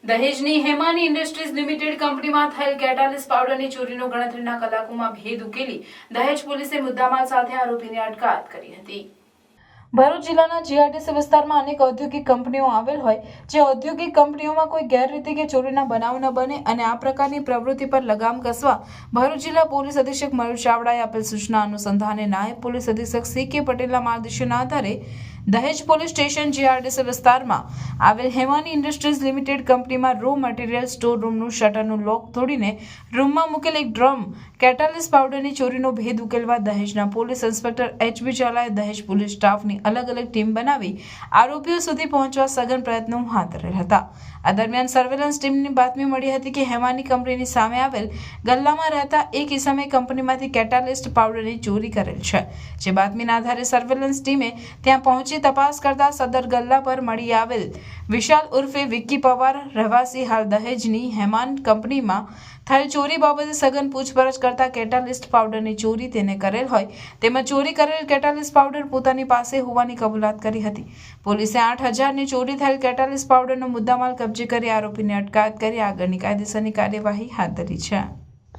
દહેજની Hemani industries limited કંપનીમાં થયેલ કેટાલિસ પાવડરની ચોરીનો ગણતરીના કલાકોમાં ભેદ ઉકેલી દહેજ પોલીસે મુદ્દામાલ સાથે આરોપીની અટકાયત કરી હતી। ભરૂચ જિલ્લાના જીઆરડીસી વિસ્તારમાં અનેક ઔદ્યોગિક કંપનીઓ આવેલ હોય જે ઔદ્યોગિક કંપનીઓમાં કોઈ ગેરરીતિ કે ચોરીના બનાવ ન બને અને આ પ્રકારની પ્રવૃત્તિ પર લગામ કસવા ભરૂચ જિલ્લા પોલીસ અધિક્ષક મયુર ચાવડાએ આપેલ સૂચના અનુસંધાને નાયબ પોલીસ અધિક્ષક સી.કે. પટેલના માર્ગદર્શનના આધારે દહેજ પોલીસ સ્ટેશન જીઆરડીસી વિસ્તારમાં આવેલ હેમાની ઇન્ડસ્ટ્રીઝ લિમિટેડ કંપનીમાં રો મટીરિયલ સ્ટોર રૂમનું શટરનું લોક તોડીને રૂમમાં મૂકેલ એક ડ્રમ કેટાલિસ પાવડરની ચોરીનો ભેદ ઉકેલવા દહેજના પોલીસ ઇન્સ્પેક્ટર એચ.બી. ઝાલાએ દહેજ પોલીસ સ્ટાફની અલગ અલગ ટીમ બનાવી આરોપીઓ સુધી પહોંચવા સઘન પ્રયત્નો હાથ ધરેલ હતા। આ દરમિયાન સર્વેલન્સ ટીમની બાતમી મળી હતી કે હેમાની કંપનીની સામે આવેલ ગલ્લામાં રહેતા એક ઇસમે કંપનીમાંથી કેટાલિસ્ટ પાવડરની ચોરી કરેલ છે। જે બાતમીના આધારે સર્વેલન્સ ટીમે ત્યાં પહોંચી તપાસ કરતા સદર ગલ્લા પર મળી આવેલ વિશાલ ઉર્ફે વિક્કી પવાર રહેવાસી હાલ દહેજની હેમાન કંપનીમાં થયેલ ચોરી બાબતે સઘન પૂછપરછ કરતા કેટાલિસ્ટ પાવડરની ચોરી તેને કરેલ હોય તેમજ ચોરી કરેલ કેટાલિસ્ટ પાવડર પોતાની પાસે હોવાની કબૂલાત કરી હતી। પોલીસે 8,000ની ચોરી થયેલ કેટાલિસ્ટ પાવડરનો મુદ્દામાલ કબજે કરી આરોપીને અટકાયત કરી આગળની કાયદેસરની કાર્યવાહી હાથ ધરી છે।